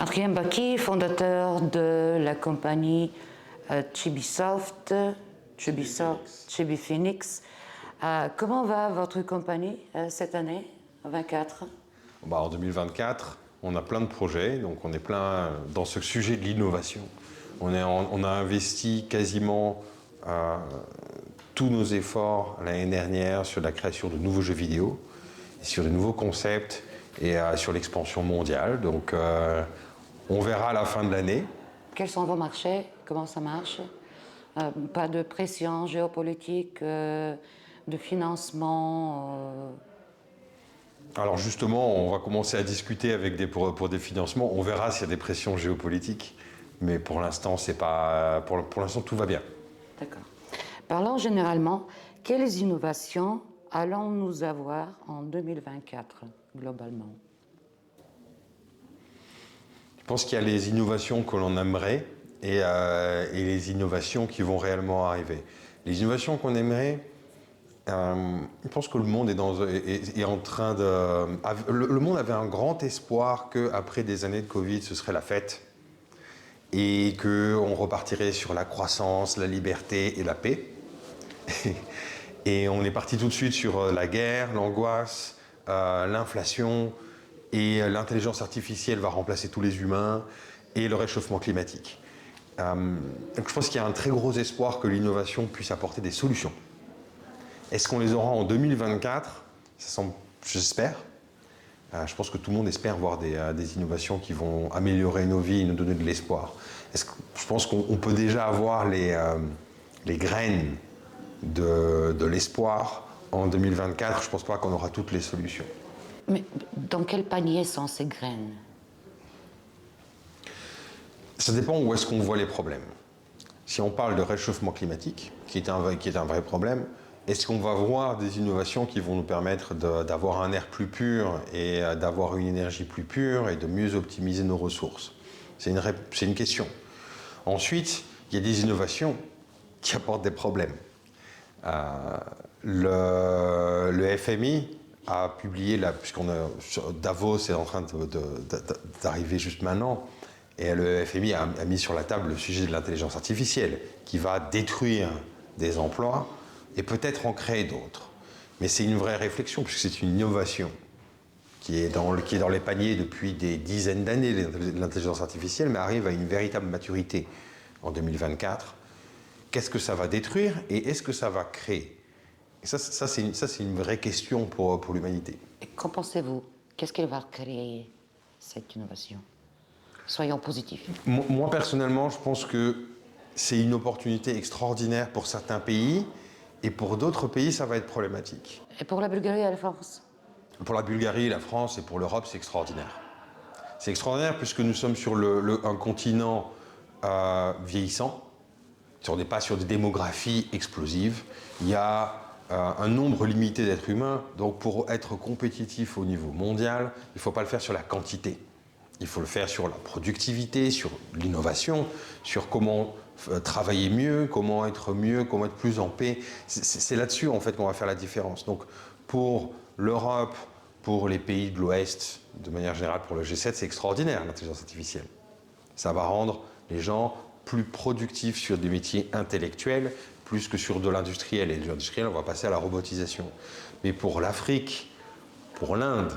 Adrien Baki, fondateur de la compagnie Chibisoft, Chibi Phoenix. Comment va votre compagnie cette année, 2024? En 2024, on a plein de projets, donc on est plein dans ce sujet de l'innovation. On a investi quasiment tous nos efforts l'année dernière sur la création de nouveaux jeux vidéo, sur de nouveaux concepts et sur l'expansion mondiale. Donc on verra à la fin de l'année. Quels sont vos marchés? Comment ça marche? Pas de pression géopolitique, de financement Alors justement, on va commencer à discuter avec pour des financements. On verra s'il y a des pressions géopolitiques, mais pour l'instant, c'est pas. Pour l'instant, tout va bien. D'accord. Parlons généralement, quelles innovations allons-nous avoir en 2024 globalement? Je pense qu'il y a les innovations que l'on aimerait et les innovations qui vont réellement arriver. Les innovations qu'on aimerait, je pense que le monde est en train de... Le monde avait un grand espoir qu'après des années de Covid, ce serait la fête et qu'on repartirait sur la croissance, la liberté et la paix. Et on est parti tout de suite sur la guerre, l'angoisse, l'inflation, et l'intelligence artificielle va remplacer tous les humains et le réchauffement climatique. Donc je pense qu'il y a un très gros espoir que l'innovation puisse apporter des solutions. Est-ce qu'on les aura en 2024? J'espère. Je pense que tout le monde espère voir des innovations qui vont améliorer nos vies et nous donner de l'espoir. Je pense qu'on peut déjà avoir les graines de l'espoir en 2024. Je ne pense pas qu'on aura toutes les solutions. Mais dans quel panier sont ces graines? Ça dépend où est-ce qu'on voit les problèmes. Si on parle de réchauffement climatique, qui est un vrai problème, est-ce qu'on va voir des innovations qui vont nous permettre d'avoir un air plus pur et d'avoir une énergie plus pure et de mieux optimiser nos ressources? C'est une question. Ensuite, il y a des innovations qui apportent des problèmes. Le FMI a publié, Davos est en train d'arriver juste maintenant, et le FMI a mis sur la table le sujet de l'intelligence artificielle, qui va détruire des emplois et peut-être en créer d'autres. Mais c'est une vraie réflexion, puisque c'est une innovation qui est dans les paniers depuis des dizaines d'années, l'intelligence artificielle, mais arrive à une véritable maturité en 2024. Qu'est-ce que ça va détruire et est-ce que ça va créer? Et ça c'est une vraie question pour l'humanité. Et qu'en pensez-vous? Qu'est-ce qu'elle va créer, cette innovation? Soyons positifs. Moi, personnellement, je pense que c'est une opportunité extraordinaire pour certains pays, et pour d'autres pays, ça va être problématique. Et pour la Bulgarie et la France? Pour la Bulgarie, la France et pour l'Europe, c'est extraordinaire. C'est extraordinaire puisque nous sommes sur un continent vieillissant. On n'est pas sur des démographies explosives. Il y a un nombre limité d'êtres humains. Donc pour être compétitif au niveau mondial, il ne faut pas le faire sur la quantité. Il faut le faire sur la productivité, sur l'innovation, sur comment travailler mieux, comment être plus en paix. C'est là-dessus en fait qu'on va faire la différence. Donc pour l'Europe, pour les pays de l'Ouest, de manière générale pour le G7, c'est extraordinaire l'intelligence artificielle. Ça va rendre les gens plus productifs sur des métiers intellectuels, plus que sur de l'industriel. Et de l'industriel, on va passer à la robotisation. Mais pour l'Afrique, pour l'Inde,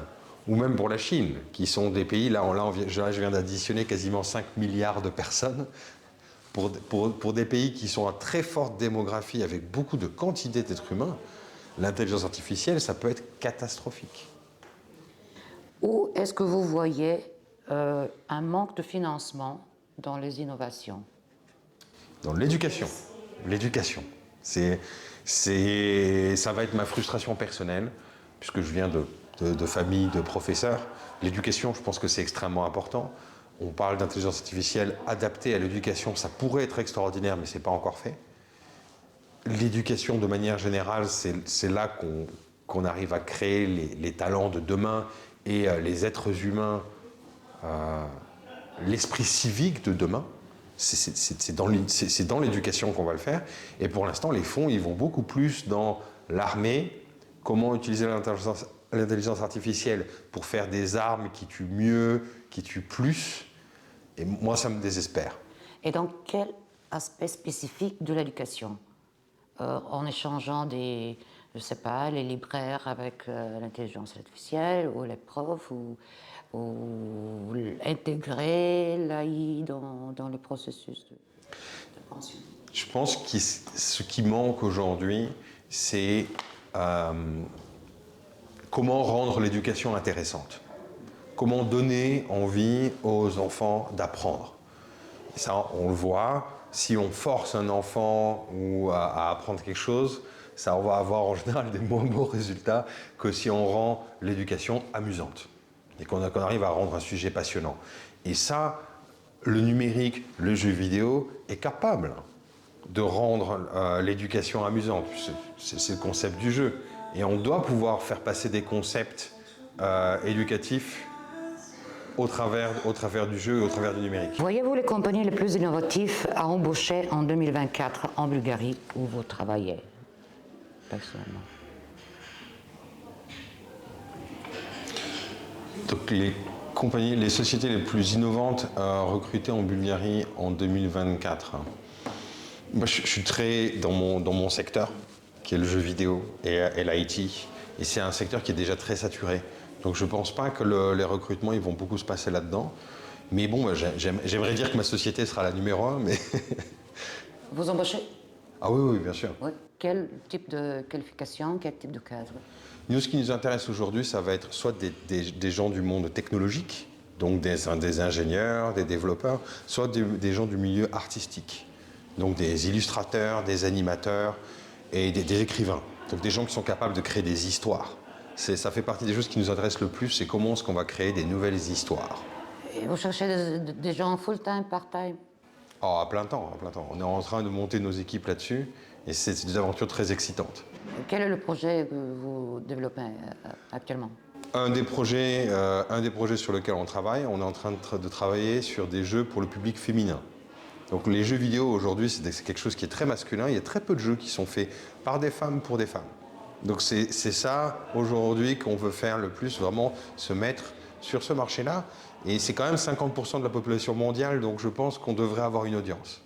ou même pour la Chine, qui sont des pays, je viens d'additionner quasiment 5 milliards de personnes, pour des pays qui sont à très forte démographie, avec beaucoup de quantité d'êtres humains, l'intelligence artificielle, ça peut être catastrophique. Où est-ce que vous voyez un manque de financement dans les innovations? Dans l'éducation. L'éducation. Ça va être ma frustration personnelle, puisque je viens de famille de professeurs. L'éducation, je pense que c'est extrêmement important. On parle d'intelligence artificielle adaptée à l'éducation, ça pourrait être extraordinaire, mais ce n'est pas encore fait. L'éducation, de manière générale, c'est là qu'on arrive à créer les talents de demain et les êtres humains, l'esprit civique de demain. C'est dans l'éducation qu'on va le faire. Et pour l'instant, les fonds, ils vont beaucoup plus dans l'armée, comment utiliser l'intelligence artificielle pour faire des armes qui tuent mieux, qui tuent plus, Et moi, ça me désespère. Et donc, quel aspect spécifique de l'éducation en échangeant des, je sais pas, les libraires avec l'intelligence artificielle ou les profs ou intégrer l'AI dans le processus de pension. Je pense que ce qui manque aujourd'hui, c'est comment rendre l'éducation intéressante. Comment donner envie aux enfants d'apprendre. Et ça, on le voit, si on force un enfant ou à apprendre quelque chose, ça, on va avoir en général des moins beaux résultats que si on rend l'éducation amusante et qu'on arrive à rendre un sujet passionnant. Et ça, le numérique, le jeu vidéo est capable de rendre l'éducation amusante. C'est le concept du jeu. Et on doit pouvoir faire passer des concepts éducatifs au travers du jeu et au travers du numérique. Voyez-vous les compagnies les plus innovatives à embaucher en 2024 en Bulgarie où vous travaillez personnellement? Donc les sociétés les plus innovantes recrutées en Bulgarie en 2024. Moi, je suis très dans mon secteur, qui est le jeu vidéo et l'IT. Et c'est un secteur qui est déjà très saturé. Donc je ne pense pas que les recrutements ils vont beaucoup se passer là-dedans. Mais bon, j'aimerais dire que ma société sera la numéro 1, mais... Vous embauchez? Ah oui, bien sûr. Oui. Quel type de qualification, quel type de cadre? Nous, ce qui nous intéresse aujourd'hui, ça va être soit des gens du monde technologique, donc des ingénieurs, des développeurs, soit des gens du milieu artistique, donc des illustrateurs, des animateurs et des écrivains. Donc des gens qui sont capables de créer des histoires. Ça fait partie des choses qui nous intéressent le plus, c'est comment est-ce qu'on va créer des nouvelles histoires. Et vous cherchez des gens full-time, part-time? Oh, à plein temps, à plein temps. On est en train de monter nos équipes là-dessus et c'est des aventures très excitantes. Quel est le projet que vous développez actuellement? Un des projets sur lequel on travaille, on est en train de travailler sur des jeux pour le public féminin. Donc les jeux vidéo aujourd'hui, c'est quelque chose qui est très masculin. Il y a très peu de jeux qui sont faits par des femmes pour des femmes. Donc c'est ça aujourd'hui qu'on veut faire le plus, vraiment se mettre sur ce marché-là. Et c'est quand même 50% de la population mondiale, donc je pense qu'on devrait avoir une audience.